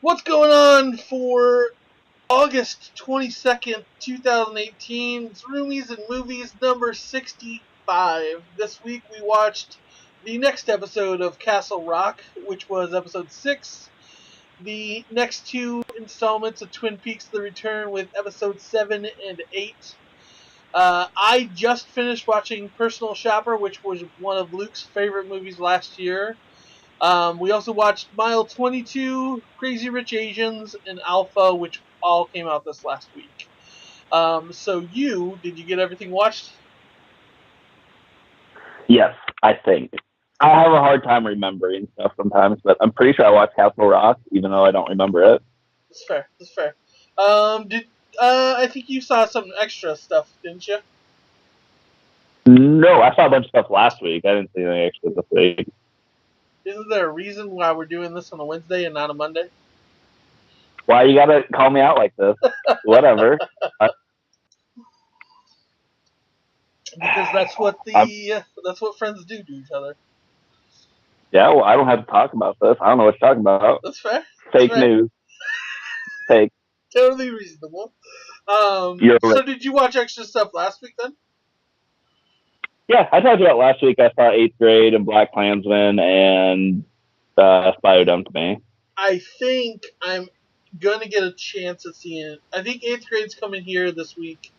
What's going on for August 22nd, 2018? It's Roomies and Movies number 65. This week we watched the next episode of Castle Rock, which was episode 6. The next two installments of Twin Peaks The Return with episodes 7 and 8. I just finished watching Personal Shopper, which was one of Luke's favorite movies last year. We also watched Mile 22, Crazy Rich Asians, and Alpha, which all came out this last week. Did you get everything watched? Yes, I think. I have a hard time remembering stuff sometimes, but I'm pretty sure I watched Castle Rock, even though I don't remember it. That's fair. I think you saw some extra stuff, didn't you? No, I saw a bunch of stuff last week. I didn't see anything extra this week. Isn't there a reason why we're doing this on a Wednesday and not a Monday? Why you gotta call me out like this? Whatever. Because that's what friends do to each other. Yeah, well, I don't have to talk about this. I don't know what you're talking about. That's fair. Fake news. Fake. Totally reasonable. So did you watch extra stuff last week then? Yeah, I talked about last week. I saw 8th Grade and Blackkklansman and Spio Dumped Me. I think I'm gonna get a chance at seeing it. I think 8th Grade's coming here this week.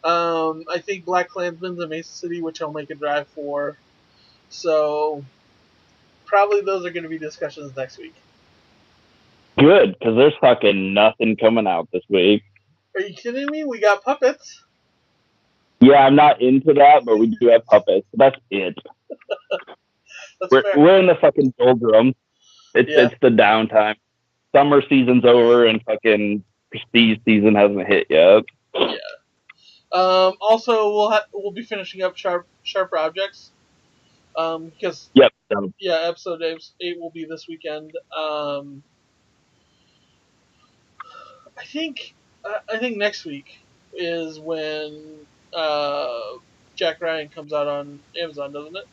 I think Blackkklansman's in Mesa City, which I'll make a drive for. So probably those are going to be discussions next week. Good, because there's fucking nothing coming out this week. Are you kidding me? We got puppets. Yeah, I'm not into that, but we do have puppets. That's it. We're in the fucking doldrums. It's the downtime. Summer season's over and fucking prestige season hasn't hit yet. Yeah. Also, we'll be finishing up Sharper Objects. Because episode 8 will be this weekend. I think next week is when Jack Ryan comes out on Amazon, doesn't it?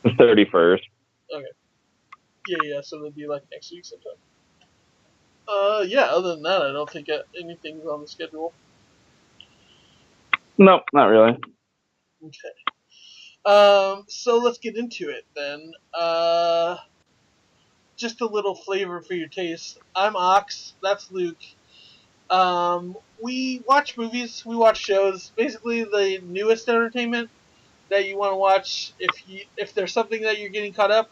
The 31st. Okay. Yeah. So it'll be like next week sometime. Other than that, I don't think anything's on the schedule. No, not really. Okay. So let's get into it then. Just a little flavor for your taste. I'm Ox. That's Luke. We watch movies. We watch shows. Basically, the newest entertainment that you want to watch. If there's something that you're getting caught up,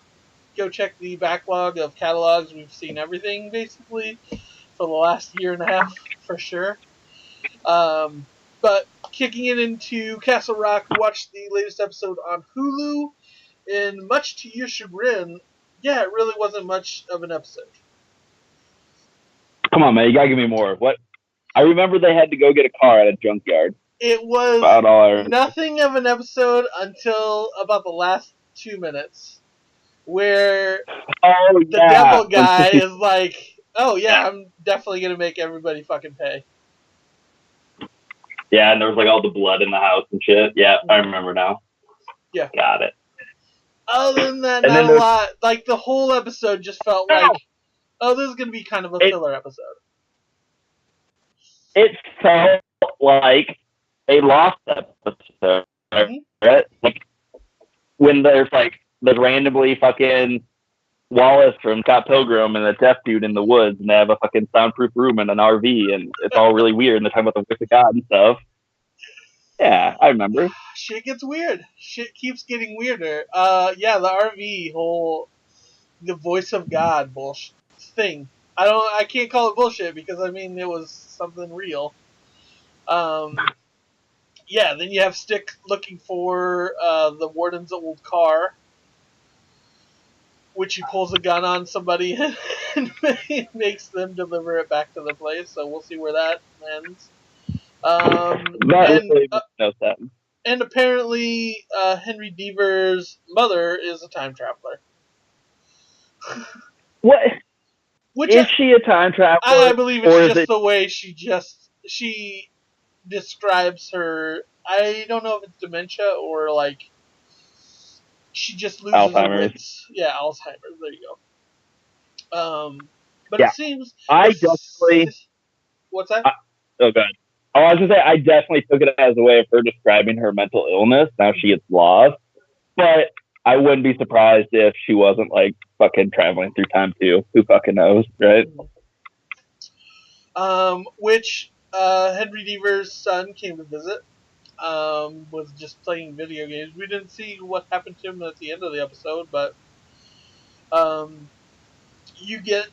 go check the backlog of catalogs. We've seen everything basically for the last year and a half for sure. But kicking it into Castle Rock, we watched the latest episode on Hulu, and much to your chagrin, yeah, it really wasn't much of an episode. Come on, man, you gotta give me more. What? I remember they had to go get a car at a junkyard. It was nothing of an episode until about the last 2 minutes, where the devil guy is like, "Oh yeah, I'm definitely gonna make everybody fucking pay." Yeah, and there was like all the blood in the house and shit. Yeah, I remember now. Yeah, got it. Other than that, not a lot. Like the whole episode just felt like, oh, this is gonna be kind of a filler episode. It felt like a lost episode. Right? Like when there's randomly fucking Wallace from Scott Pilgrim and a deaf dude in the woods, and they have a fucking soundproof room and an RV, and it's all really weird, and they're talking about the Wick of God and stuff. Yeah, I remember. Shit gets weird. Shit keeps getting weirder. The RV the voice of God bullshit thing. I can't call it bullshit because I mean it was something real. Then you have Stick looking for the warden's old car, which he pulls a gun on somebody and makes them deliver it back to the place. So we'll see where that ends. And apparently Henry Deaver's mother is a time traveler. What? Is she a time traveler? I believe it's just the way she describes her. I don't know if it's dementia or like she just loses her wits. Yeah, Alzheimer's. There you go. But it seems I definitely. What's that? Oh, God. Oh, I was gonna say I definitely took it as a way of her describing her mental illness. Now she gets lost, but I wouldn't be surprised if she wasn't like fucking traveling through time too. Who fucking knows, right? Which Henry Deaver's son came to visit. Was just playing video games. We didn't see what happened to him at the end of the episode, but you get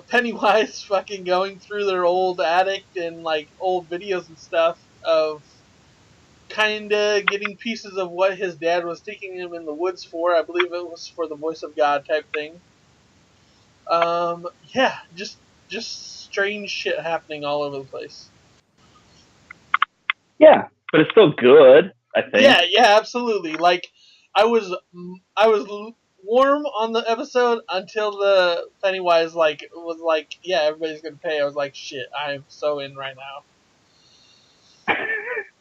Pennywise fucking going through their old attic and like old videos and stuff of kinda getting pieces of what his dad was taking him in the woods for. I believe it was for the voice of God type thing. Yeah, just strange shit happening all over the place. Yeah, but it's still good, I think. Yeah, absolutely. Like I was warm on the episode until the Pennywise was like, yeah, everybody's gonna pay. I was like, shit, I'm so in right now.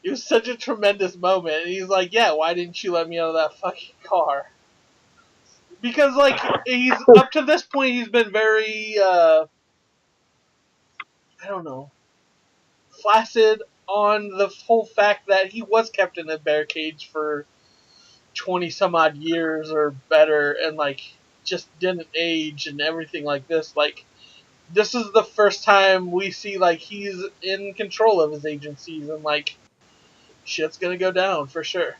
It was such a tremendous moment. And he's like, yeah, why didn't you let me out of that fucking car? Because like he's up to this point, he's been very I don't know, flaccid on the whole fact that he was kept in a bear cage for 20 some odd years or better and like just didn't age and everything like this. Like this is the first time we see like he's in control of his agencies and like shit's gonna go down for sure.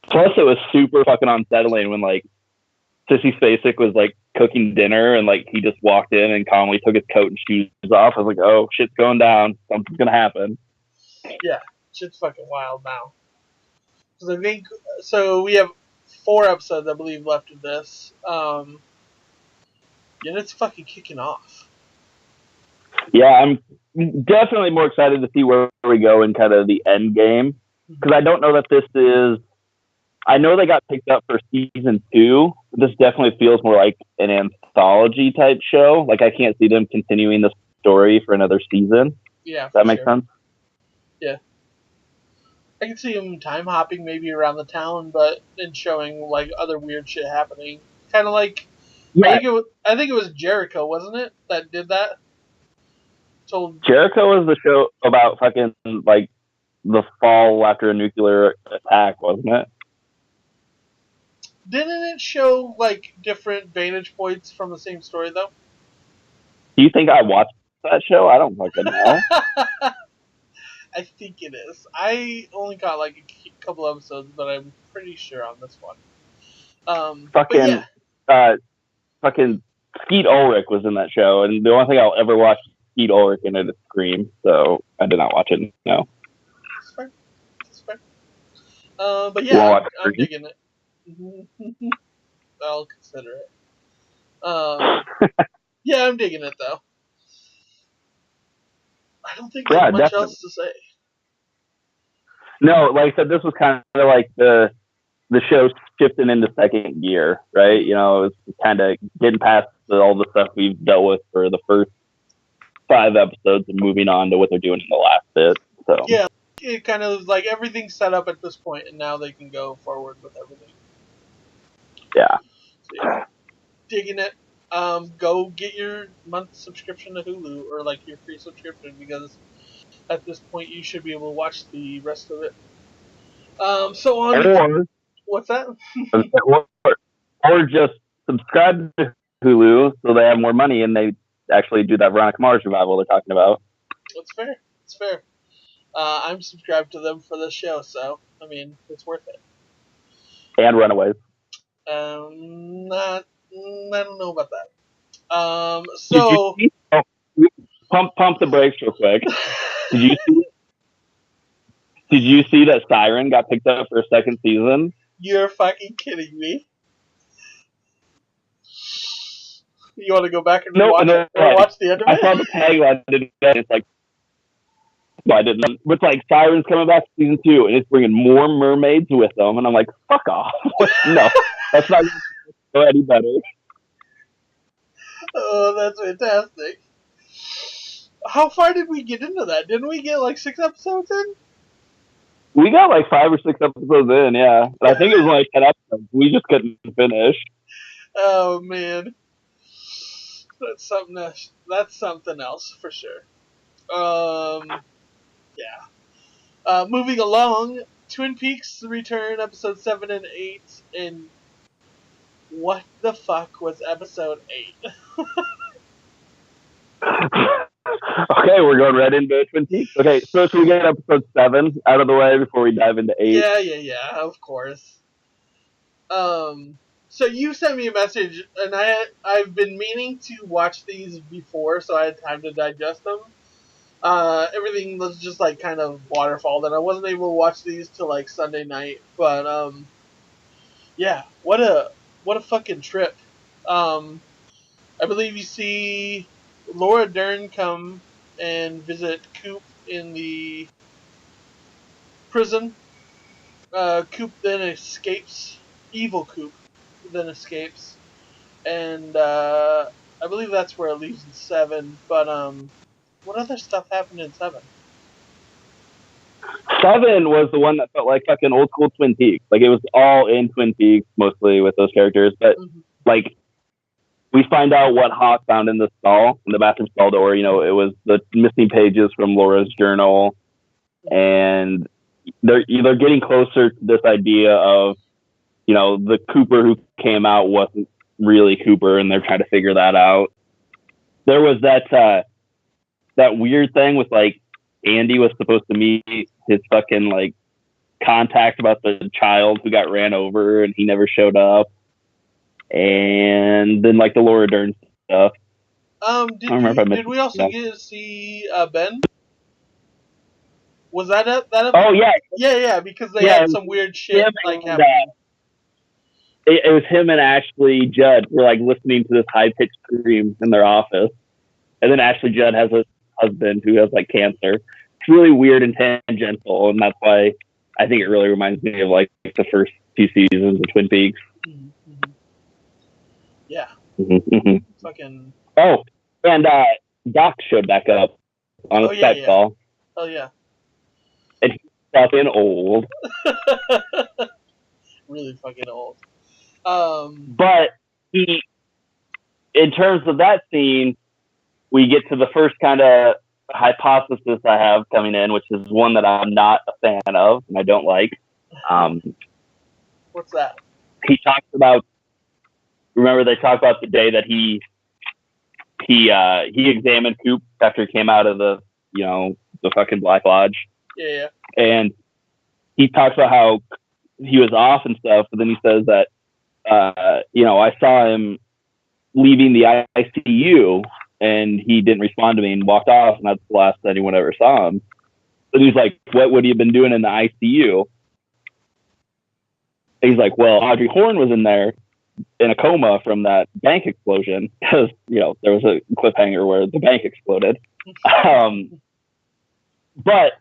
Plus it was super fucking unsettling when like Sissy Spacek was like cooking dinner and like he just walked in and calmly took his coat and shoes off. I was like, oh, shit's going down. Something's gonna happen. Yeah, shit's fucking wild now. Because I think so. We have 4 episodes, I believe, left of this. And it's fucking kicking off. Yeah, I'm definitely more excited to see where we go in kind of the end game because I don't know that this is. I know they got picked up for season 2. This definitely feels more like an anthology type show. Like I can't see them continuing the story for another season. Yeah, that makes sense. Yeah, I can see them time hopping maybe around the town, but and showing like other weird shit happening. Kind of like I think it was Jericho, wasn't it, that did that? Jericho was the show about fucking like the fall after a nuclear attack, wasn't it? Didn't it show like different vantage points from the same story though? Do you think I watched that show? I don't fucking know. I think it is. I only got like a couple episodes, but I'm pretty sure on this one. Fucking Skeet Ulrich was in that show, and the only thing I'll ever watch Skeet Ulrich in it is Scream, so I did not watch it. No. That's fair. But yeah, I'm digging it. I'll consider it. Yeah, I'm digging it though. I don't think there's much else to say. No, like I said, this was kind of like the show shifting into second gear, right? You know, it was kind of getting past all the stuff we've dealt with for the first 5 episodes and moving on to what they're doing in the last bit. So yeah, it kind of like everything's set up at this point, and now they can go forward with everything. Yeah. So, yeah. Digging it. Go get your month subscription to Hulu or like your free subscription because at this point you should be able to watch the rest of it. So on. What's that? or just subscribe to Hulu so they have more money and they actually do that Veronica Mars revival they're talking about. That's fair. It's fair. I'm subscribed to them for this show, so I mean it's worth it. And Runaways. I don't know about that. So pump the brakes real quick. Did you see that Siren got picked up for a second season? You're fucking kidding me. You want to go back and watch it? Or watch the end of it? I saw the tagline. It's like, no, I didn't. It's like Siren's coming back to season 2, and it's bringing more mermaids with them, and I'm like, fuck off. No, that's not going to go any better. Oh, that's fantastic. How far did we get into that? Didn't we get like 6 episodes in? We got like 5 or 6 episodes in, yeah. But I think it was like 10 episodes. We just couldn't finish. Oh, man. That's something else for sure. Yeah. Moving along, Twin Peaks Return, episode 7 and 8, and what the fuck was episode 8? Okay, we're going right into Twin Peaks. Okay, so should we get episode 7 out of the way before we dive into 8? Yeah, of course. So you sent me a message, and I've been meaning to watch these before, so I had time to digest them. Everything was just like kind of waterfall, and I wasn't able to watch these till like Sunday night. But yeah, what a fucking trip. I believe you see Laura Dern come and visit Coop in the prison. Coop then escapes. Evil Coop then escapes, and I believe that's where it leaves in 7. But what other stuff happened in 7? 7 was the one that felt like fucking old school Twin Peaks. Like, it was all in Twin Peaks, mostly with those characters. But, like, we find out what Hawk found in the stall, in the bathroom stall door. You know, it was the missing pages from Laura's journal. And they're getting closer to this idea of, you know, the Cooper who came out wasn't really Cooper, and they're trying to figure that out. There was that weird thing with, like, Andy was supposed to meet his fucking, like, contact about the child who got ran over, and he never showed up. And then, like, the Laura Dern stuff. Did we also get to see Ben? Was that it? Oh, yeah. Yeah, because they had some weird shit like happening. It was him and Ashley Judd were, like, listening to this high-pitched scream in their office. And then Ashley Judd has a husband who has, like, cancer. It's really weird and tangential, and that's why I think it really reminds me of, like, the first 2 seasons of Twin Peaks. Yeah. Fucking. Oh, and Doc showed back up on a Skype call. Oh, yeah. And he's fucking old. Really fucking old. But in terms of that scene, we get to the first kind of hypothesis I have coming in, which is one that I'm not a fan of and I don't like. What's that? He talks about. Remember, they talked about the day that he examined Coop after he came out of the fucking Black Lodge. Yeah. And he talks about how he was off and stuff, but then he says that I saw him leaving the ICU and he didn't respond to me and walked off, and that's the last anyone ever saw him. And he's like, what would he have been doing in the ICU? And he's like, well, Audrey Horne was in there in a coma from that bank explosion, because there was a cliffhanger where the bank exploded. But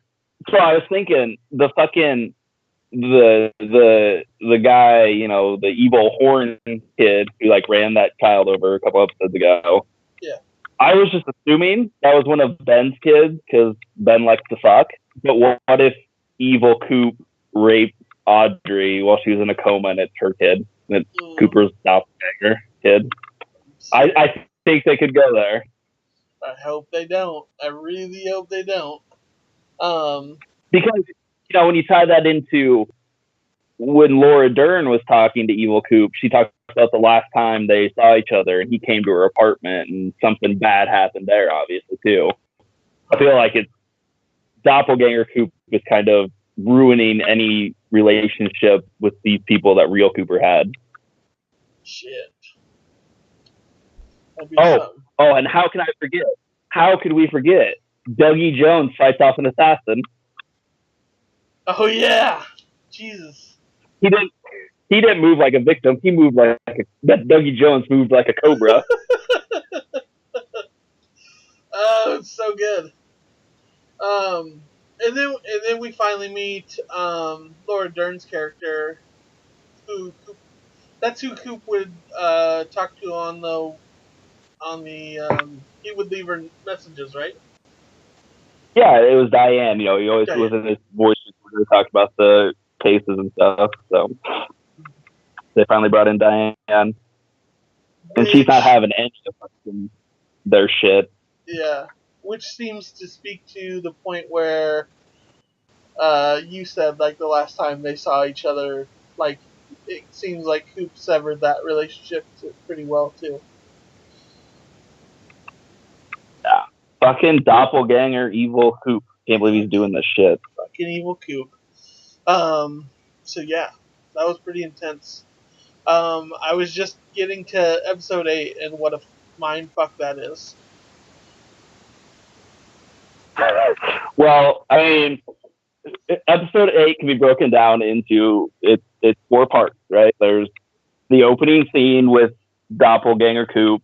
so I was thinking the fucking the guy, the evil Horne kid who like ran that child over a couple episodes ago. Yeah. I was just assuming that was one of Ben's kids because Ben likes to fuck. But what if evil Coop raped Audrey while she was in a coma and it's her kid? And it's Cooper's doppelganger kid. I think they could go there. I hope they don't. I really hope they don't. Because, when you tie that into when Laura Dern was talking to Evil Coop, she talked about the last time they saw each other and he came to her apartment and something bad happened there, obviously, too. I feel like it's doppelganger Coop is kind of ruining any relationship with these people that real Cooper had. Shit. Oh, and how can I forget? How could we forget? Dougie Jones fights off an assassin. Oh yeah, Jesus. He didn't move like a victim. He moved like that. Dougie Jones moved like a cobra. Oh, it's so good. And then we finally meet Laura Dern's character, that's who Coop would talk to on the he would leave her messages, right? Yeah, it was Diane. He always was in his voice when we talked about the cases and stuff. So they finally brought in Diane, and she's not having any fucking their shit. Yeah, which seems to speak to the point where you said, like, the last time they saw each other, like, it seems like Coop severed that relationship pretty well, too. Yeah. Fucking doppelganger evil Coop. Can't believe he's doing this shit. Fucking evil Coop. So yeah, that was pretty intense. I was just getting to episode 8, and what a mindfuck that is. Well, I mean, episode 8 can be broken down into it's 4 parts, right? There's the opening scene with doppelganger Coop.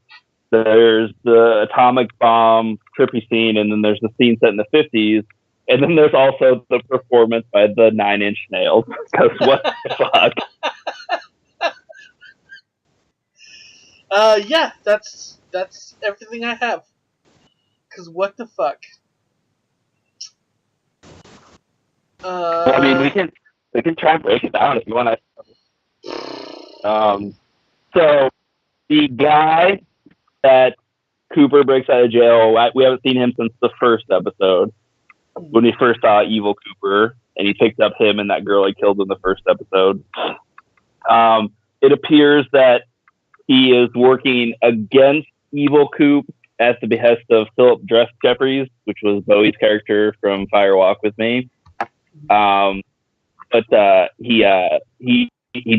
There's the atomic bomb trippy scene, and then there's the scene set in the 50s, and then there's also the performance by the 9 Inch Nails. Because what the fuck? Yeah, that's everything I have. Cause what the fuck? I mean, we can try and break it down if you want to. So the guy that Cooper breaks out of jail, we haven't seen him since the first episode when we first saw Evil Cooper, and he picked up him and that girl he killed in the first episode. It appears that he is working against Evil Coop at the behest of Philip Dress Jeffries, which was Bowie's character from Fire Walk with Me. But he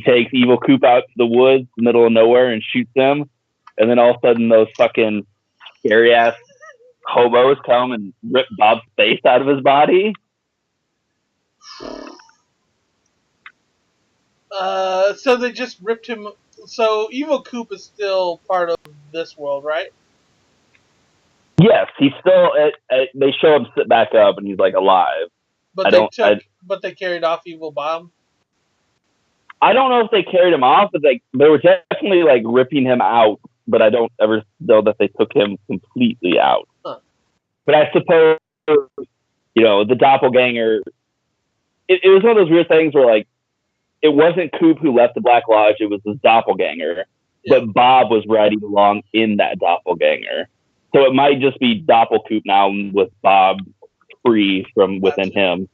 takes Evil Coop out to the woods, middle of nowhere, and shoots him. And then all of a sudden, those fucking scary ass hobos come and rip Bob's face out of his body. So they just ripped him. So Evil Coop is still part of this world, right? Yes, he's still. They show him sit back up, and he's like alive. But they carried off Evil Bob. I don't know if they carried him off, but they were definitely like ripping him out. But I don't ever know that they took him completely out. Huh. But I suppose, the doppelganger. It was one of those weird things where like it wasn't Coop who left the Black Lodge; it was his doppelganger. Yeah. But Bob was riding along in that doppelganger, so it might just be Doppelcoop now with Bob free from within him.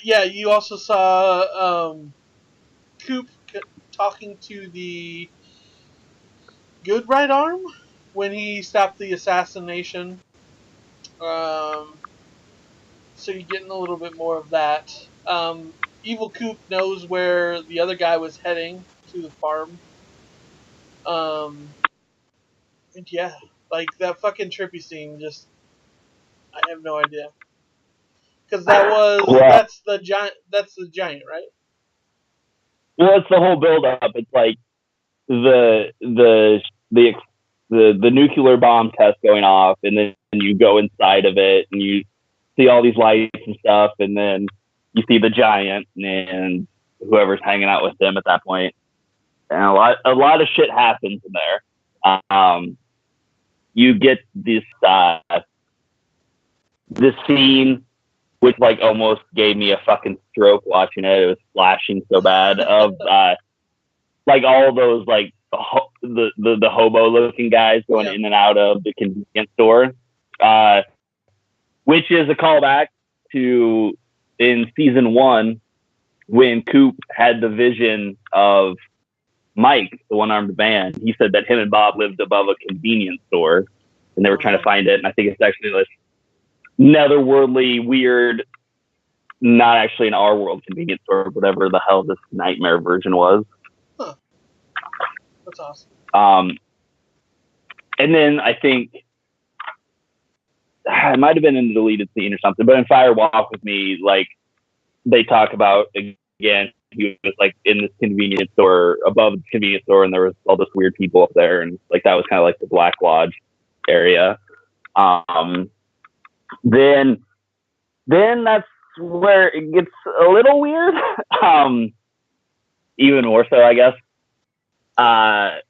Yeah, you also saw Coop talking to the good right arm when he stopped the assassination. So you're getting a little bit more of that. Evil Coop knows where the other guy was heading, to the farm. And yeah, like that fucking trippy scene, just I have no idea. Because that's the giant, right? Well, it's the whole build up. It's like the nuclear bomb test going off, and then you go inside of it and you see all these lights and stuff, and then you see the giant and whoever's hanging out with them at that point. And a lot of shit happens in there. You get this scene, which like almost gave me a fucking stroke watching it. It was flashing so bad of like all those like the hobo looking guys going in and out of the convenience store, which is a callback to in season 1 when Coop had the vision of Mike, the one-armed man. He said that him and Bob lived above a convenience store and they were trying to find it. And I think it's actually this netherworldly, weird, not actually an our world convenience store, whatever the hell this nightmare version was. Huh. That's awesome. And then I think it might have been in the deleted scene or something, but in Fire Walk with Me, like they talk about again, he was like in this convenience store, above the convenience store, and there was all this weird people up there, and like that was kind of like the Black Lodge area. Then that's where it gets a little weird. Even more so, I guess. I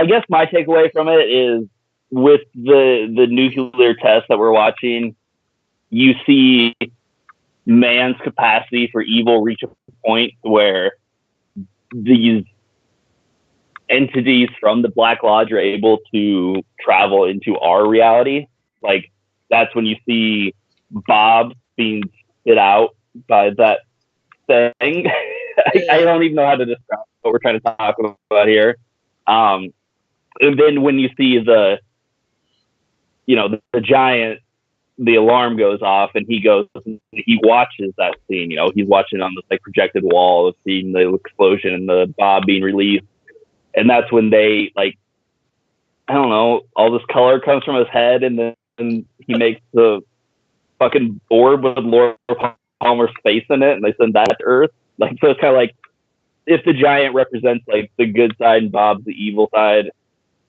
guess my takeaway from it is with the nuclear test that we're watching, you see man's capacity for evil reach a point where these entities from the Black Lodge are able to travel into our reality. Like, that's when you see Bob being spit out by that thing. I don't even know how to describe what we're trying to talk about here. And then when you see the giant, the alarm goes off, and he watches that scene. He's watching on this projected wall, seeing the explosion and the Bob being released. And that's when they, I don't know, all this color comes from his head, and then he makes the fucking orb with Laura Palmer's face in it, and they send that to Earth. So it's kind of if the giant represents the good side and Bob's the evil side,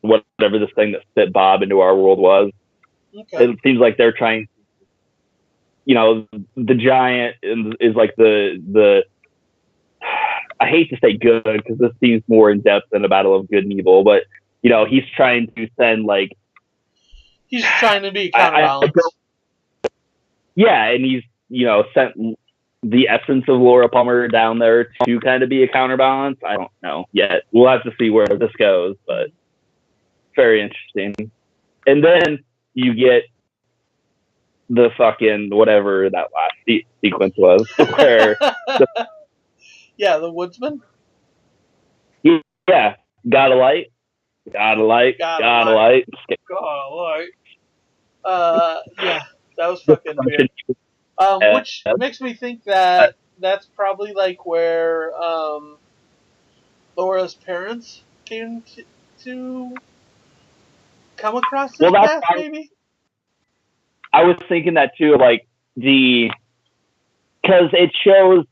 whatever this thing that spit Bob into our world was. Okay. It seems like they're trying, the giant is the I hate to say good, because this seems more in depth than a battle of good and evil, but he's trying to send he's trying to be counterbalance. Yeah, and he's sent the essence of Laura Palmer down there to kind of be a counterbalance. I don't know yet. We'll have to see where this goes, but very interesting. And then you get the fucking whatever that last sequence was, where the woodsman. Yeah, got a light. Yeah, that was fucking weird. Which makes me think that that's probably where Laura's parents came to come across this path, maybe? I was thinking that too, because it shows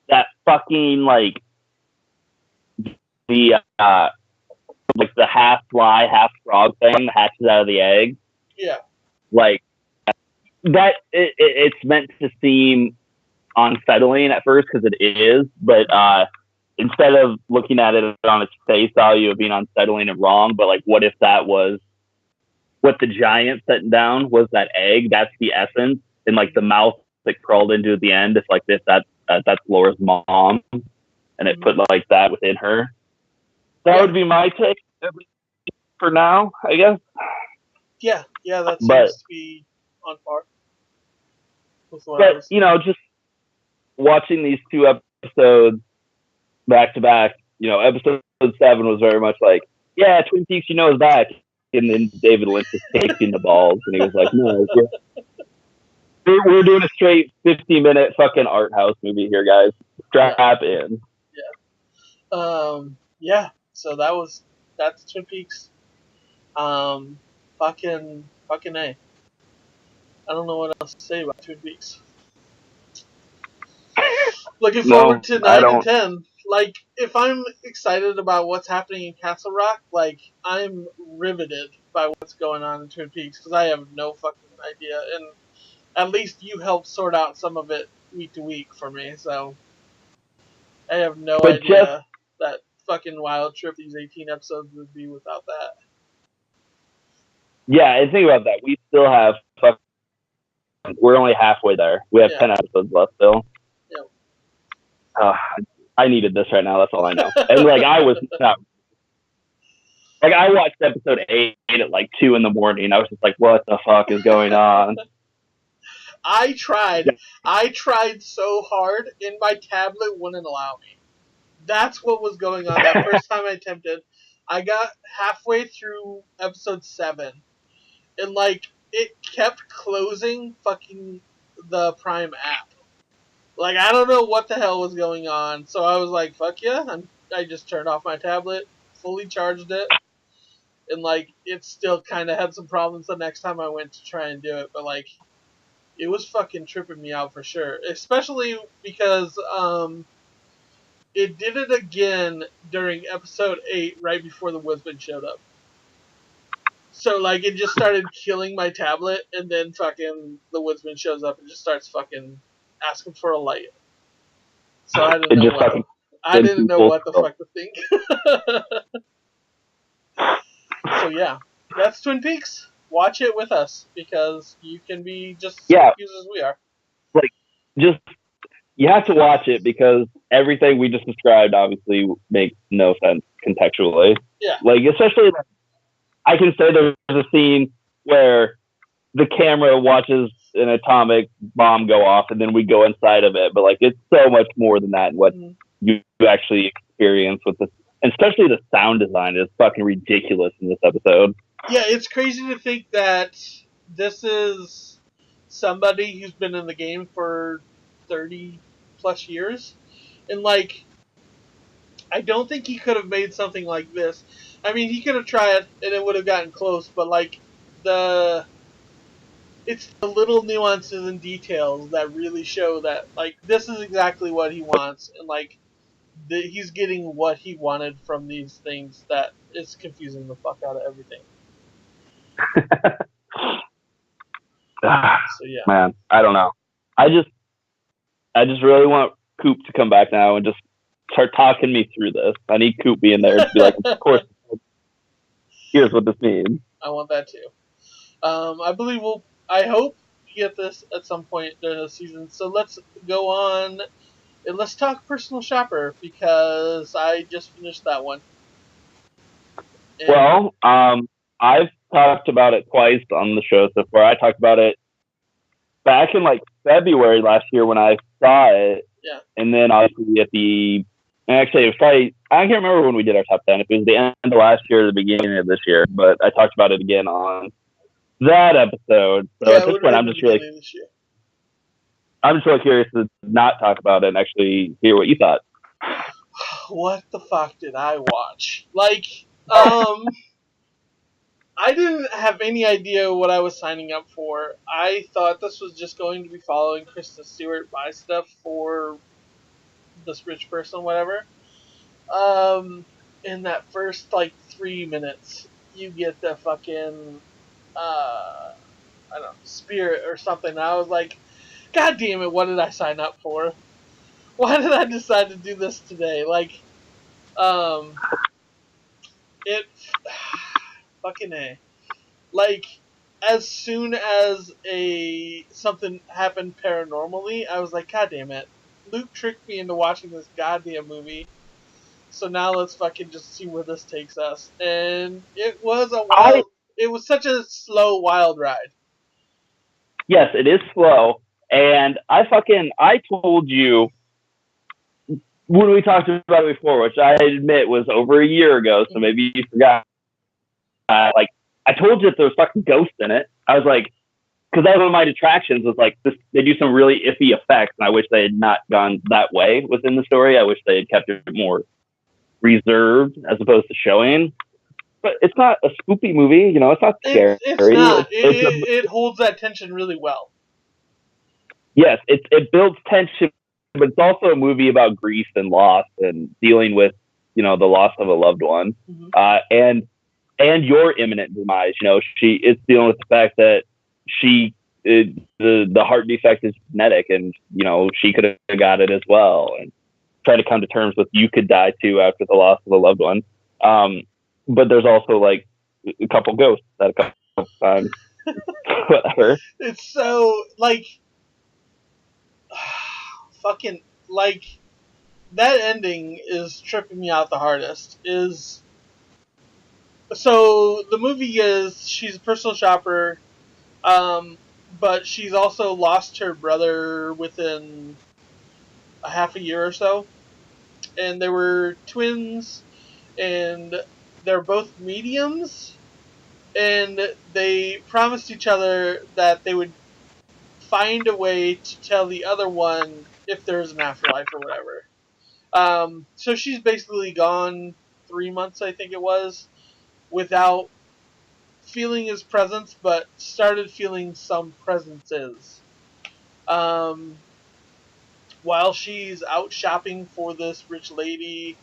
that fucking the half fly, half frog thing that hatches out of the egg. Yeah. That it's meant to seem unsettling at first, because it is, but instead of looking at it on its face value of being unsettling and wrong, but what if that was what the giant setting down was, that egg? That's the essence, and the mouth that crawled into at the end. It's this, that's Laura's mom, and it put that within her. That would be my take for now, I guess. Yeah, that seems to be on par. But just watching these two episodes back to back, episode 7 was very much Twin Peaks, is back, and then David Lynch was taking the balls, and he was like, no, we're doing a straight 50-minute fucking art house movie here, guys. Strap in. Yeah. So that's Twin Peaks. Fucking A. I don't know what else to say about Twin Peaks. Looking forward to 9 and 10. If I'm excited about what's happening in Castle Rock, I'm riveted by what's going on in Twin Peaks, because I have no fucking idea. And at least you helped sort out some of it week to week for me, so I have no idea that fucking wild trip these 18 episodes would be without that. Yeah, and think about that. We still have we're only halfway there. We have 10 episodes left still. Yeah. I needed this right now. That's all I know. And I was not. I watched episode 8 at 2 in the morning. I was just what the fuck is going on? I tried so hard, and my tablet wouldn't allow me. That's what was going on that first time I attempted. I got halfway through episode 7, and it kept closing fucking the Prime app. I don't know what the hell was going on, so I was like, fuck yeah, I just turned off my tablet, fully charged it, and it still kind of had some problems the next time I went to try and do it, but it was fucking tripping me out for sure, especially because it did it again during episode 8 right before the Woodsman showed up. So it just started killing my tablet, and then fucking the Woodsman shows up and just starts fucking asking for a light. So I didn't know what the fuck to think. So yeah, that's Twin Peaks. Watch it with us, because you can be just as confused as we are. You have to watch it because everything we just described obviously makes no sense contextually. Yeah. Like, especially, like, I can say there's a scene where the camera watches an atomic bomb go off and then we go inside of it. But, like, it's so much more than that, what you actually experience with this. And especially the sound design is fucking ridiculous in this episode. Yeah, it's crazy to think that this is somebody who's been in the game for 30 plus years. And, like, I don't think he could have made something like this. I mean, he could have tried and it would have gotten close, but, like, it's the little nuances and details that really show that, like, this is exactly what he wants, and, like, he's getting what he wanted from these things that is confusing the fuck out of everything. So, yeah. Man, I don't know. I just really want Coop to come back now and just start talking me through this. I need Coop being there to be like, of course, here's what this means. I want that too. I hope we get this at some point during the season. So let's go on and let's talk Personal Shopper, because I just finished that one. And well, I've talked about it twice on the show so far. I talked about it back in like February last year when I saw it. Yeah. And then obviously actually it was probably, I can't remember when we did our top 10. If it was the end of last year or the beginning of this year, but I talked about it again on that episode. So at this point, I'm just really curious to not talk about it and actually hear what you thought. What the fuck did I watch? Like, I didn't have any idea what I was signing up for. I thought this was just going to be following Kristen Stewart buy stuff for this rich person, whatever. In that first, like, 3 minutes, you get the fucking, I don't know, spirit or something. And I was like, God damn it, what did I sign up for? Why did I decide to do this today? Like, it fucking A. Like, as soon as something happened paranormally, I was like, God damn it. Luke tricked me into watching this goddamn movie. So now let's fucking just see where this takes us. And it was it was such a slow, wild ride. Yes, it is slow. And I told you when we talked about it before, which I admit was over a year ago, so maybe you forgot. Like, I told you that there was fucking ghosts in it. I was like, because that was one of my detractions, was like, they do some really iffy effects, and I wish they had not gone that way within the story. I wish they had kept it more reserved as opposed to showing. But it's not a spoopy movie, you know, it's not scary. It's not. It holds that tension really well. Yes, it builds tension, but it's also a movie about grief and loss and dealing with, you know, the loss of a loved one. Mm-hmm. And your imminent demise. You know, it's dealing with the fact that the heart defect is genetic, and, you know, she could have got it as well, and try to come to terms with you could die too after the loss of a loved one. But there's also like a couple ghosts at a couple times. Whatever. It's so like fucking like that ending is tripping me out the hardest. So the movie is she's a personal shopper, but she's also lost her brother within a half a year or so, and they were twins, and they're both mediums, and they promised each other that they would find a way to tell the other one if there's an afterlife or whatever. So she's basically gone 3 months, I think it was, without feeling his presence, but started feeling some presences. While she's out shopping for this rich lady,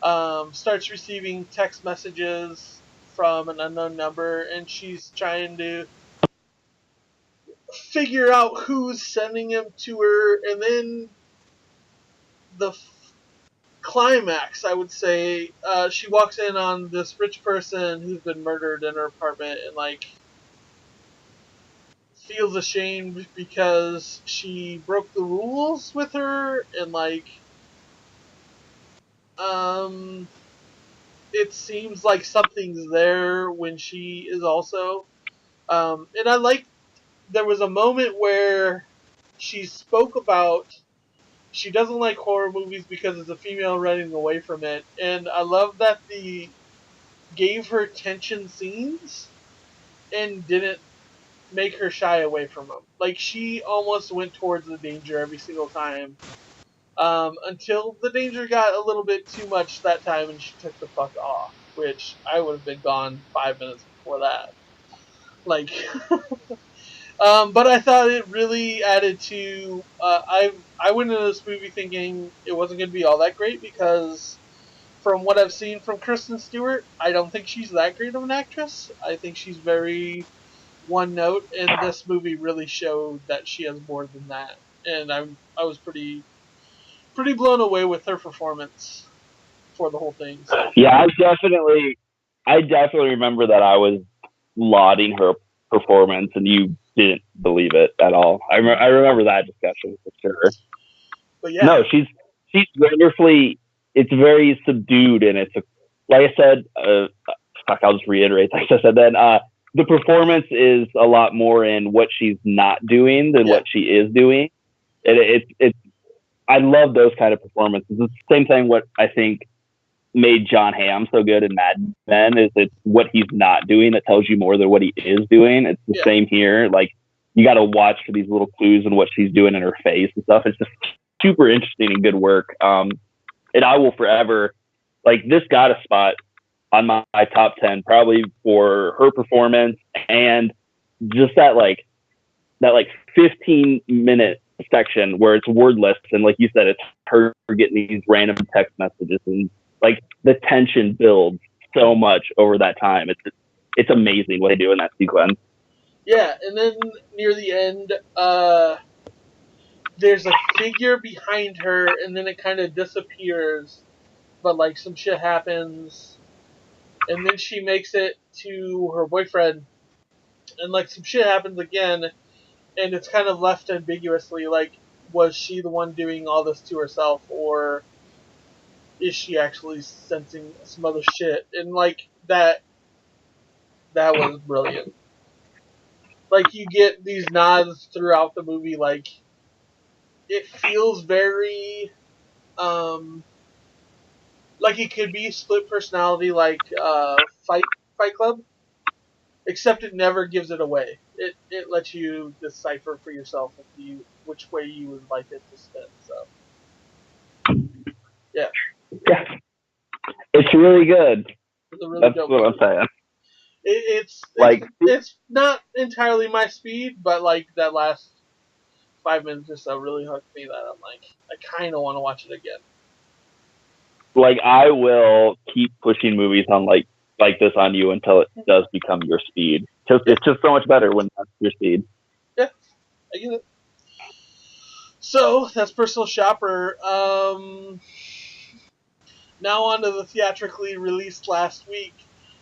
starts receiving text messages from an unknown number, and she's trying to figure out who's sending him to her, and then the climax, I would say, she walks in on this rich person who's been murdered in her apartment, and like feels ashamed because she broke the rules with her, and it seems like something's there when she is also. And I like, there was a moment where she spoke about she doesn't like horror movies because it's a female running away from it, and I love that the gave her tension scenes and didn't make her shy away from them. Like, she almost went towards the danger every single time, until the danger got a little bit too much that time and she took the fuck off, which I would have been gone 5 minutes before that. Like, but I thought it really added to. I went into this movie thinking it wasn't going to be all that great because, from what I've seen from Kristen Stewart, I don't think she's that great of an actress. I think she's very one note, and this movie really showed that she has more than that. And I was pretty blown away with her performance for the whole thing. So Yeah, I definitely remember that I was lauding her performance, and you didn't believe it at all. I remember that discussion for sure. but yeah, No, she's wonderfully. It's very subdued, and it's like I said. Fuck, I'll just reiterate. Like I said, then the performance is a lot more in what she's not doing than what she is doing. It's I love those kind of performances. It's the same thing. What I think made John Hamm so good in Mad Men is it's what he's not doing that tells you more than what he is doing. It's the same here. Like, you got to watch for these little clues in what she's doing in her face and stuff. It's just super interesting and good work. And I will forever, like, this got a spot on my top 10 probably for her performance and just that 15-minute section where it's wordless, and like you said, it's her getting these random text messages, and like the tension builds so much over that time. It's amazing what they do in that sequence. Yeah, and then near the end, there's a figure behind her, and then it kind of disappears, but like some shit happens, and then she makes it to her boyfriend, and like some shit happens again, and it's kind of left ambiguously, like, was she the one doing all this to herself, or is she actually sensing some other shit? And like that was brilliant. Like, you get these nods throughout the movie, like, it feels very like it could be split personality, like Fight Club, except it never gives it away. It lets you decipher for yourself which way you would like it to spin. So yeah, It's really good. it's a really dope what movie. I'm saying. It's not entirely my speed, but like that last 5 minutes or so really hooked me that I'm like, I kind of want to watch it again. Like, I will keep pushing movies on like this on you until it does become your speed. Because it's just so much better when that's your speed. Yeah, I get it. So that's Personal Shopper. Now on to the theatrically released last week.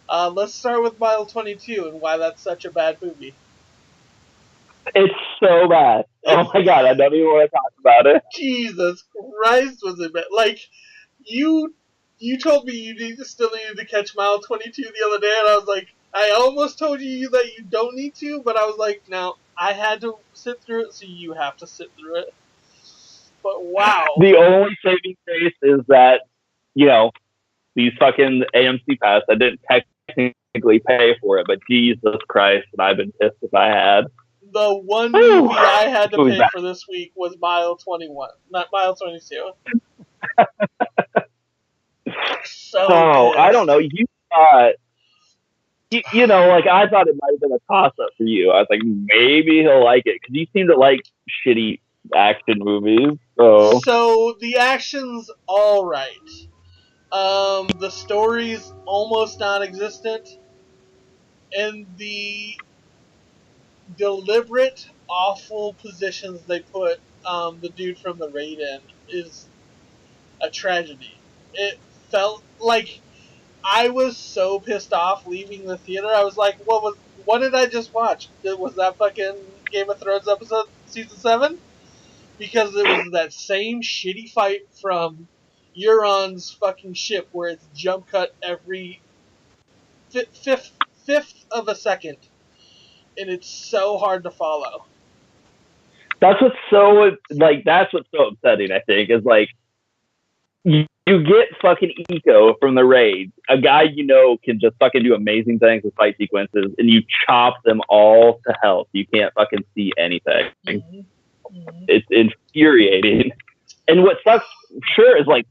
Let's start with Mile 22 and why that's such a bad movie. It's so bad. Oh my god, I don't even want to talk about it. Jesus Christ, was it bad? Like, you told me you still needed to catch Mile 22 the other day, and I was like, I almost told you that you don't need to, but I was like, no, I had to sit through it, so you have to sit through it. But wow. The only saving grace is that, these fucking AMC Pass, I didn't technically pay for it, but Jesus Christ, and I've been pissed if I had. The one movie I had to pay for this week was Mile 21, not Mile 22. So I don't know. You thought, I thought it might have been a toss-up for you. I was like, maybe he'll like it, because you seem to like shitty action movies. So the action's all right. The story's almost non-existent, and the deliberate, awful positions they put the dude from the raid in is a tragedy. It felt like I was so pissed off leaving the theater. I was like, what did I just watch? Was that fucking Game of Thrones episode season 7 because it was that same shitty fight from Euron's fucking ship where it's jump cut every fifth of a second, and it's so hard to follow. That's what's so upsetting. I think is like you get fucking Eco from the raid, a guy can just fucking do amazing things with fight sequences, and you chop them all to hell. So you can't fucking see anything. Mm-hmm. Mm-hmm. It's infuriating. And what sucks, sure, is like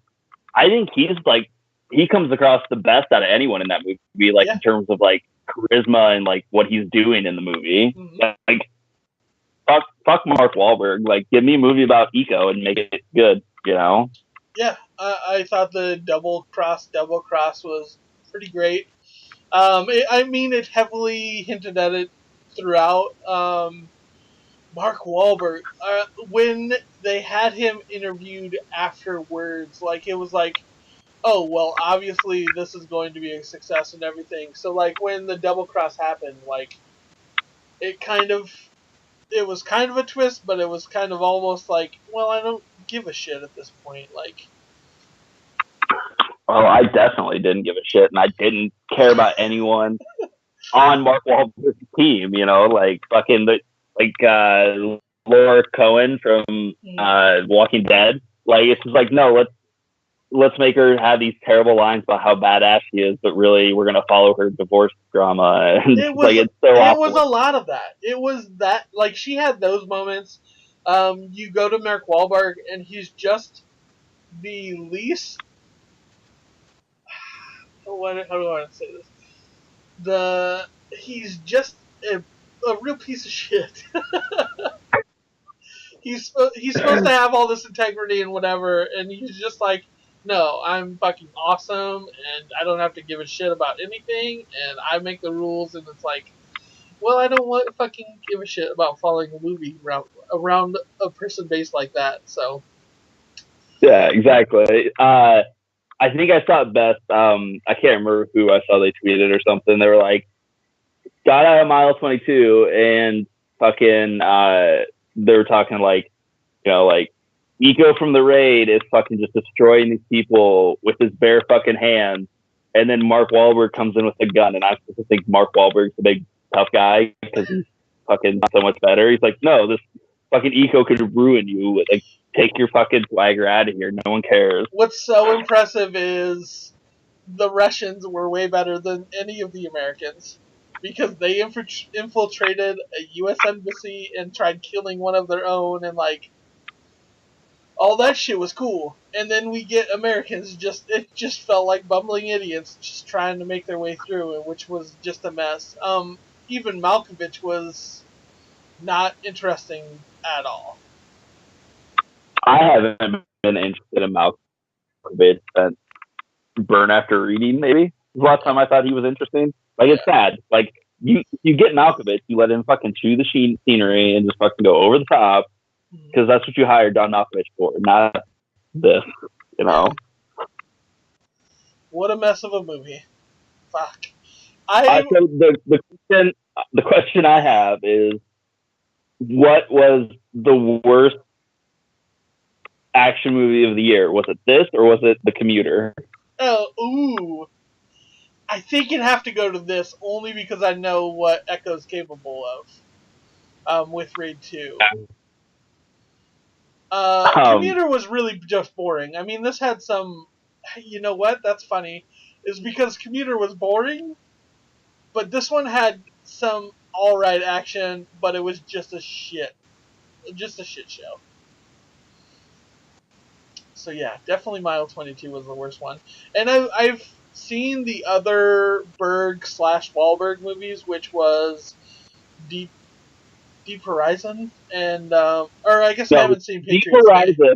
I think he comes across the best out of anyone in that movie, in terms of like charisma and like what he's doing in the movie. Mm-hmm. Like fuck Mark Wahlberg. Like give me a movie about Eco and make it good. Yeah, I thought the double cross was pretty great. It heavily hinted at it throughout. Mark Wahlberg, when they had him interviewed afterwards, like it was like, oh well, obviously this is going to be a success and everything. So like when the double cross happened, like it was kind of a twist, but it was kind of almost like, well, I don't give a shit at this point. Like, well, I definitely didn't give a shit, and I didn't care about anyone on Mark Wahlberg's team. Like fucking Laura Cohen from Walking Dead. Like it's just like, no, let's make her have these terrible lines about how badass she is, but really we're gonna follow her divorce drama. And it was a lot of that. It was that, like, she had those moments. You go to Mark Wahlberg and he's just the least. How do I want to say this? He's just a real piece of shit. He's supposed to have all this integrity and whatever, and he's just like, no, I'm fucking awesome, and I don't have to give a shit about anything, and I make the rules, and it's like, well, I don't want to fucking give a shit about following a movie around a person based like that, so. Yeah, exactly. I think I saw it best. I can't remember who I saw they tweeted or something. They were like, got out of mile 22 and fucking, they were talking like, like Eco from the raid is fucking just destroying these people with his bare fucking hands. And then Mark Wahlberg comes in with a gun, and I supposed to think Mark Wahlberg's the big tough guy because he's fucking so much better. He's like, no, this fucking Eco could ruin you. Like, take your fucking swagger out of here. No one cares. What's so impressive is the Russians were way better than any of the Americans because they infiltrated a U.S. embassy and tried killing one of their own, and like all that shit was cool. And then we get Americans it just felt like bumbling idiots just trying to make their way through, which was just a mess. Even Malkovich was not interesting at all. I haven't been interested in Malkovich since Burn After Reading, maybe. The last time I thought he was interesting. Like, it's sad. Like, you get Malkovich, you let him fucking chew the scenery and just fucking go over the top, because that's what you hired Don Malkovich for, not this, What a mess of a movie. Fuck. So the question I have is, what was the worst action movie of the year? Was it this or was it The Commuter? I think you'd have to go to this only because I know what Echo's capable of with Raid 2. Commuter was really just boring. I mean, this had some... You know what? That's funny. Is because Commuter was boring, but this one had some alright action, but it was just a shit show. So yeah, definitely Mile 22 was the worst one. And I've seen the other Berg/Wahlberg movies, which was Deep Horizon, and I haven't seen Patriots Day.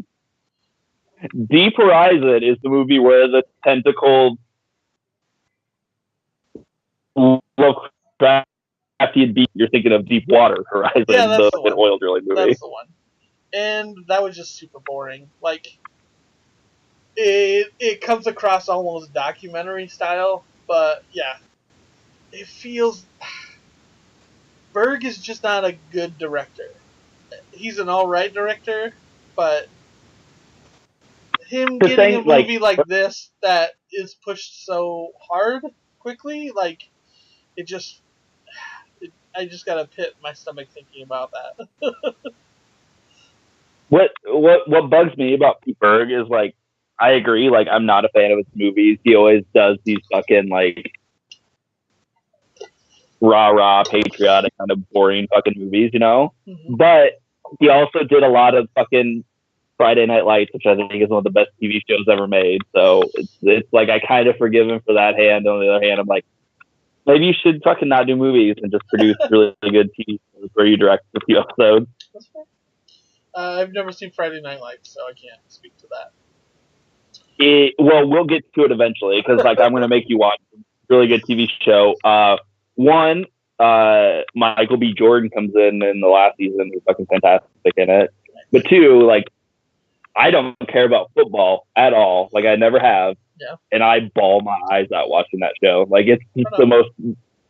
Deep Horizon is the movie where the tentacled Lovecraftian beast. You're thinking of Deepwater Horizon, the oil drilling movie. That's the one. And that was just super boring. Like, it comes across almost documentary style, but yeah, it feels... Berg is just not a good director. He's an alright director, but him getting a movie like this that is pushed so hard quickly, like, I just got a pit in my stomach thinking about that. What bugs me about Pete Berg is, like, I agree, like, I'm not a fan of his movies. He always does these fucking, like, rah patriotic kind of boring fucking movies, you know? Mm-hmm. But he also did a lot of fucking Friday Night Lights, which I think is one of the best TV shows ever made. So it's like I kind of forgive him for that hand. On the other hand, I'm like, maybe you should fucking not do movies and just produce really good TV shows where you direct a few episodes. That's fair. I've never seen Friday Night Lights, so I can't speak to that. Well, we'll get to it eventually because, like, I'm going to make you watch a really good TV show. One, Michael B. Jordan comes in the last season. He's fucking fantastic in it. But two, like, I don't care about football at all. Like, I never have. Yeah. And I bawl my eyes out watching that show. Like, it's just the most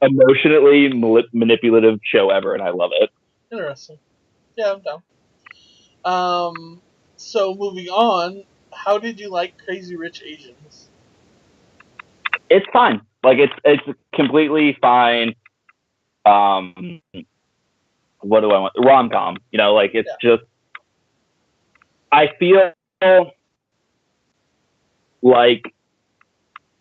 emotionally manipulative show ever, and I love it. Interesting. Yeah, I'm down. So moving on, how did you like Crazy Rich Asians? It's fine. Like, it's completely fine. What do I want? Rom-com. You know, like, it's just, I feel like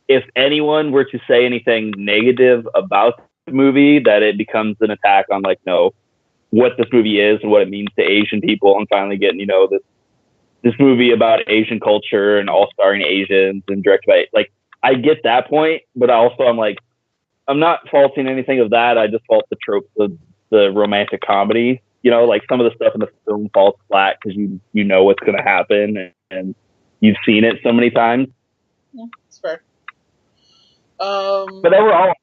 if anyone were to say anything negative about the movie, that it becomes an attack on, like, no, what this movie is and what it means to Asian people, and finally getting, you know, this movie about Asian culture and all starring Asians and directed by, like, I get that point, but also I'm like, I'm not faulting anything of that. I just fault the tropes of the romantic comedy. You know, like, some of the stuff in the film falls flat because you know what's going to happen and you've seen it so many times. Yeah, that's fair. But overall,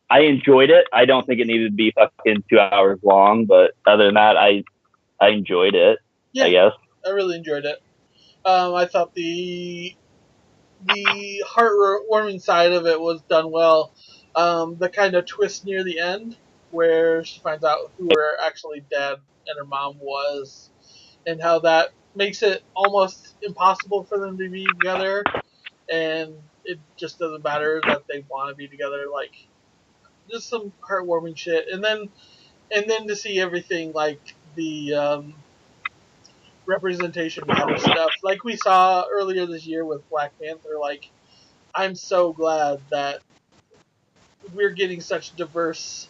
I enjoyed it. I don't think it needed to be fucking 2 hours long, but other than that, I enjoyed it. Yeah, I guess I really enjoyed it. I thought the heartwarming side of it was done well. The kind of twist near the end where she finds out who her actually dad and her mom was, and how that makes it almost impossible for them to be together, and it just doesn't matter that they want to be together. Like, just some heartwarming shit, and then to see everything, like the representation matter stuff, like we saw earlier this year with Black Panther. Like, I'm so glad that we're getting such diverse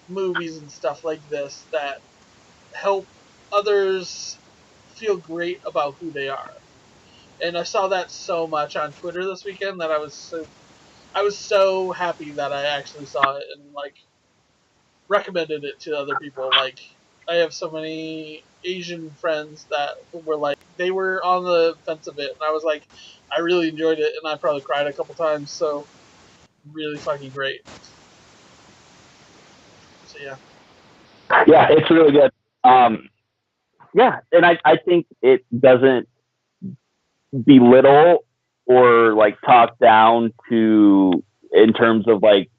movies and stuff like this that help others feel great about who they are. And I saw that so much on Twitter this weekend that I was so happy that I actually saw it and, like, recommended it to other people. Like, I have so many Asian friends that were like, they were on the fence of it, and I was like, I really enjoyed it, and I probably cried a couple times. So, really fucking great. So yeah. Yeah, it's really good. Yeah, and I think it doesn't belittle or, like, talk down to, in terms of, like,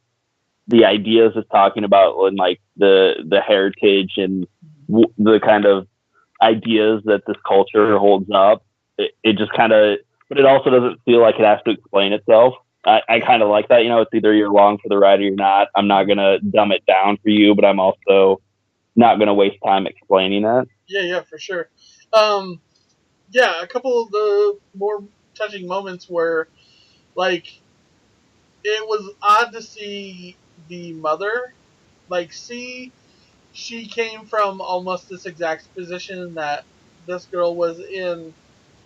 the ideas it's talking about, and, like, the heritage and the kind of ideas that this culture holds up. It just kind of, but it also doesn't feel like it has to explain itself. I kind of like that. You know, it's either you're along for the ride or you're not. I'm not going to dumb it down for you, but I'm also not going to waste time explaining it. Yeah, for sure. Yeah, a couple of the more touching moments were, like, it was odd to see the mother, like, she came from almost this exact position that this girl was in,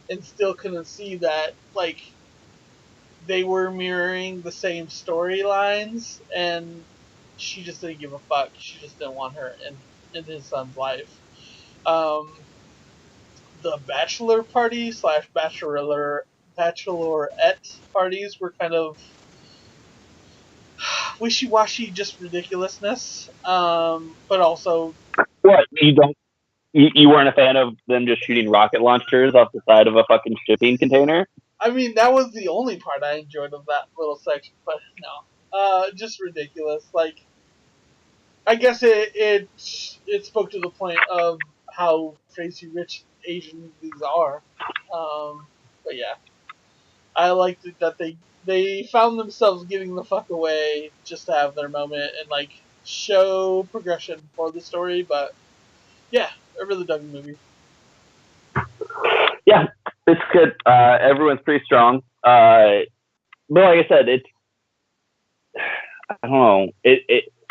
and still couldn't see that, like, they were mirroring the same storylines, and she just didn't give a fuck. She just didn't want her in his son's life. The bachelor party / bachelorette parties were kind of wishy-washy, just ridiculousness. But also, what, you weren't a fan of them just shooting rocket launchers off the side of a fucking shipping container? I mean, that was the only part I enjoyed of that little section, but no, just ridiculous. Like, I guess it spoke to the point of how crazy rich Asian movies are. But yeah, I liked it that they found themselves getting the fuck away just to have their moment and like show progression for the story. But yeah, I really dug the movie. Yeah, it's good. Everyone's pretty strong. But like I said, it's I don't know.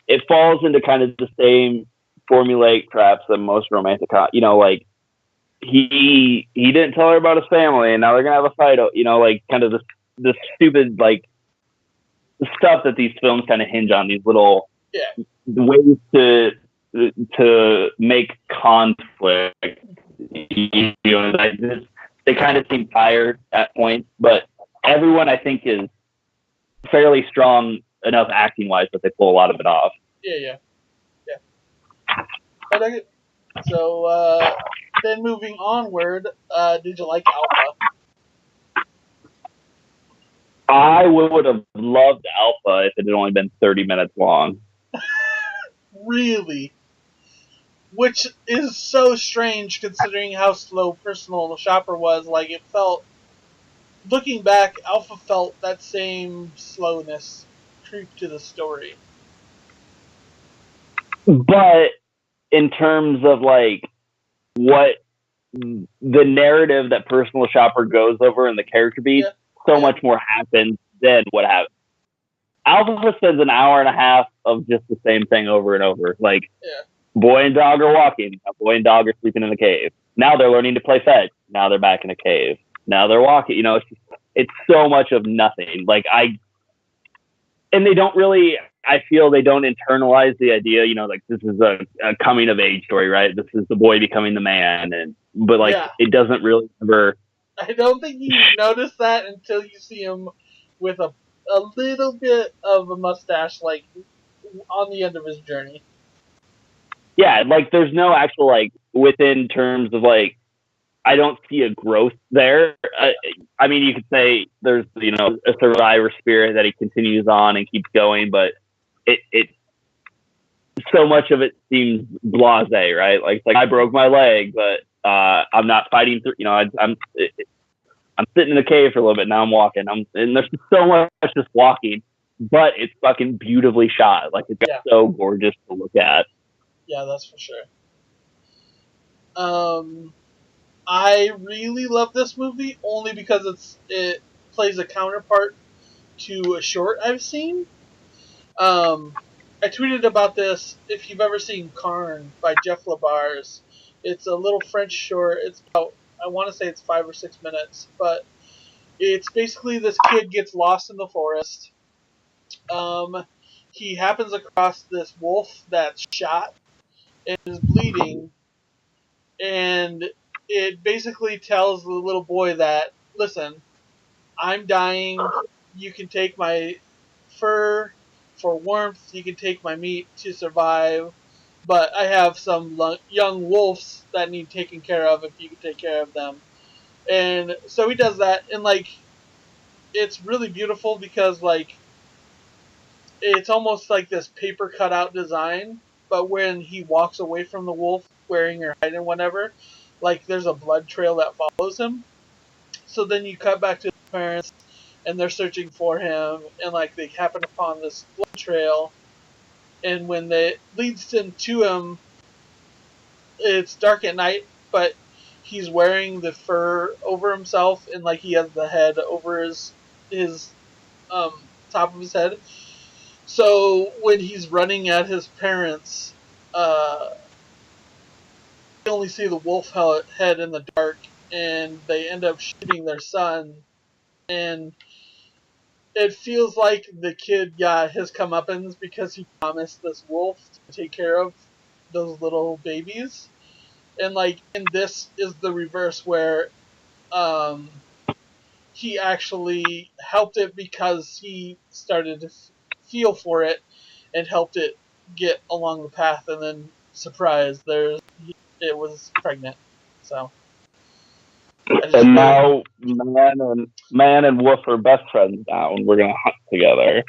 It falls into kind of the same formulaic traps that most romantic, like he didn't tell her about his family, and now they're gonna have a fight. Like kind of the stupid like stuff that these films kind of hinge on. These little ways to make conflict. They kind of seem tired at points, but everyone I think is fairly strong enough acting wise that they pull a lot of it off. Yeah. I like it. So then moving onward, did you like Alpha? I would have loved Alpha if it had only been 30 minutes long. Really? Which is so strange considering how slow Personal Shopper was. Like, it felt, looking back, Alpha felt that same slowness creep to the story. But in terms of like what the narrative that Personal Shopper goes over in the character beats, much more happens than what happens. Alpha spends an hour and a half of just the same thing over and over. Like, boy and dog are walking. Boy and dog are sleeping in a cave. Now they're learning to play fetch. Now they're back in a cave. Now they're walking. It's so much of nothing. Like, and they don't really, I feel they don't internalize the idea, like this is a coming of age story, right? This is the boy becoming the man. But it doesn't really ever. I don't think you notice that until you see him with a little bit of a mustache, like, on the end of his journey. Yeah, like, there's no actual, like, within terms of, like, I don't see a growth there. I mean, you could say there's, a survivor spirit that he continues on and keeps going, but it so much of it seems blasé, right? Like I broke my leg, but I'm not fighting through, I'm sitting in a cave for a little bit. Now I'm walking. And there's so much just walking, but it's fucking beautifully shot. Like, it's so gorgeous to look at. Yeah, that's for sure. I really love this movie only because it plays a counterpart to a short I've seen. I tweeted about this. If you've ever seen Karn by Jeff Labars, it's a little French short. It's about, I want to say it's 5 or 6 minutes, but it's basically this kid gets lost in the forest. He happens across this wolf that's shot and is bleeding, and it basically tells the little boy that, listen, I'm dying, you can take my fur for warmth, you can take my meat to survive, but I have some young wolves that need taken care of if you can take care of them. And so he does that, and, like, it's really beautiful because, like, it's almost like this paper cutout design, but when he walks away from the wolf wearing her hide and whatever, like, there's a blood trail that follows him. So then you cut back to the parents, and they're searching for him, and, like, they happen upon this blood trail, and when it leads them to him, it's dark at night, but he's wearing the fur over himself, and, like, he has the head over his top of his head. So when he's running at his parents, they only see the wolf head in the dark, and they end up shooting their son. And it feels like the kid got his comeuppance because he promised this wolf to take care of those little babies. And, like, and this is the reverse where he actually helped it because he started to feel for it and helped it get along the path, and then surprise, it was pregnant. So, and now man and wolf are best friends now, and we're gonna hunt together.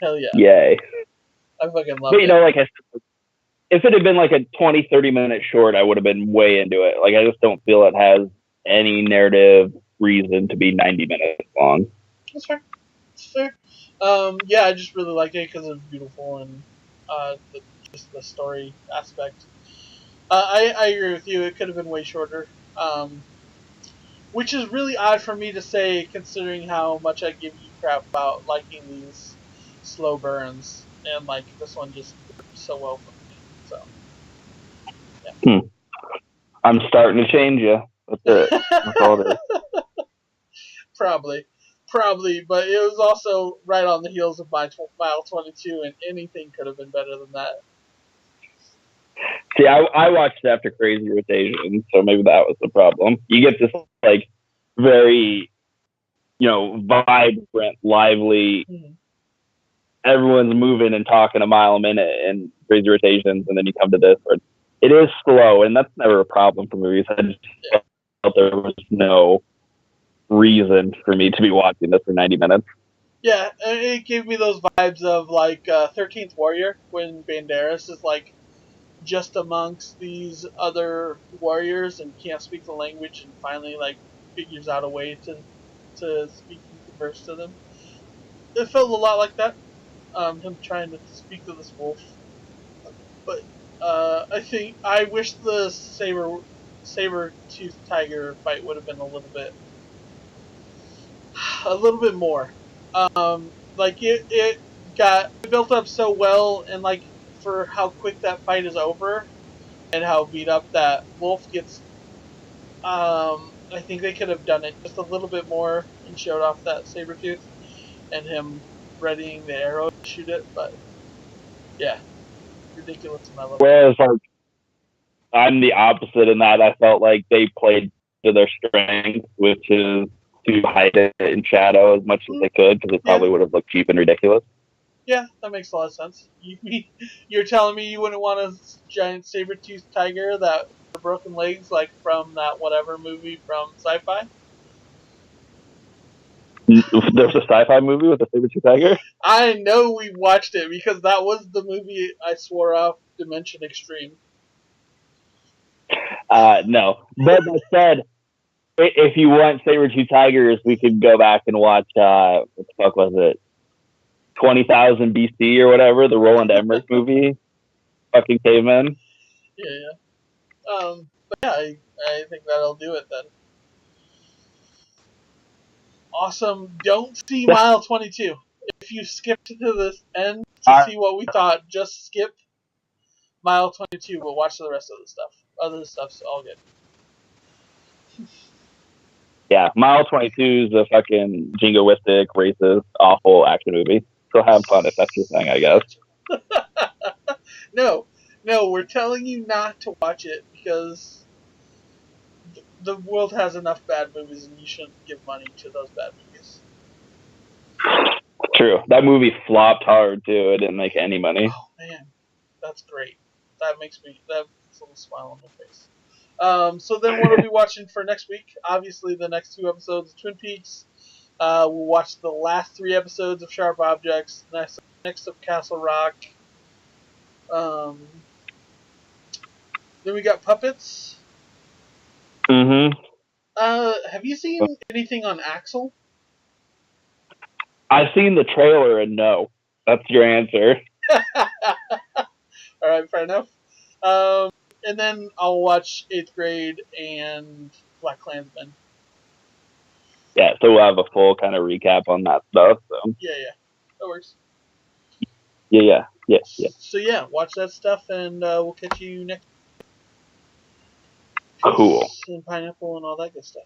Hell yeah! Yay! I fucking love it. But like I if it had been like a 20, 30-minute short, I would have been way into it. Like, I just don't feel it has any narrative reason to be 90 minutes long. That's fair. That's fair. Yeah, I just really like it because it's beautiful and just the story aspect. I agree with you. It could have been way shorter. Which is really odd for me to say, considering how much I give you crap about liking these slow burns, and like this one just worked so well for me. So, yeah. I'm starting to change you. That's it. That's all it is. Probably, but it was also right on the heels of Mile 22, and anything could have been better than that. See, I watched it after Crazy Rotation, so maybe that was the problem. You get this like very, vibrant, lively. Mm-hmm. Everyone's moving and talking a mile a minute in Crazy Rotations, and then you come to this where it is slow, and that's never a problem for movies. I just felt there was no reason for me to be watching this for 90 minutes. Yeah, it gave me those vibes of like 13th Warrior, when Banderas is like just amongst these other warriors and can't speak the language, and finally like figures out a way to speak and converse to them. It felt a lot like that. Him trying to speak to this wolf. But I wish the saber-toothed tiger fight would have been a little bit more. Like it got built up so well, and like for how quick that fight is over, and how beat up that wolf gets. I think they could have done it just a little bit more and showed off that saber tooth and him readying the arrow to shoot it, but yeah, ridiculous. Whereas like I'm the opposite in that I felt like they played to their strength, which is to hide it in shadow as much as they could, because it probably would have looked cheap and ridiculous. Yeah, that makes a lot of sense. You're telling me you wouldn't want a giant saber-toothed tiger that with broken legs, like from that whatever movie from Sci-Fi? There's a Sci-Fi movie with a saber-toothed tiger? I know we watched it because that was the movie I swore off Dimension Extreme. No. But that said, if you want saber-toothed tigers, we could go back and watch, what the fuck was it? 20,000 BC or whatever, the Roland Emmerich movie. Fucking cavemen. Yeah. But yeah, I think that'll do it then. Awesome. Don't see Mile 22. If you skipped to this end to see what we thought, just skip Mile 22, but watch the rest of the stuff. Other stuff's all good. Yeah, Mile 22 is a fucking jingoistic, racist, awful action movie. So have fun if that's your thing, I guess. No, we're telling you not to watch it because the world has enough bad movies, and you shouldn't give money to those bad movies. True. That movie flopped hard too. It didn't make any money. Oh man, that's great. That makes a little smile on my face. So then what are we watching for next week? Obviously the next 2 episodes of Twin Peaks. We'll watch the last 3 episodes of Sharp Objects, next of Castle Rock. Then we got Puppets. Mm-hmm. Have you seen anything on Axel? I've seen the trailer and no. That's your answer. Alright, fair enough. And then I'll watch 8th Grade and Blackkklansman. Yeah, so we'll have a full kind of recap on that stuff. So. Yeah, that works. Yeah. So yeah, watch that stuff, and we'll catch you next. Cool. And pineapple and all that good stuff.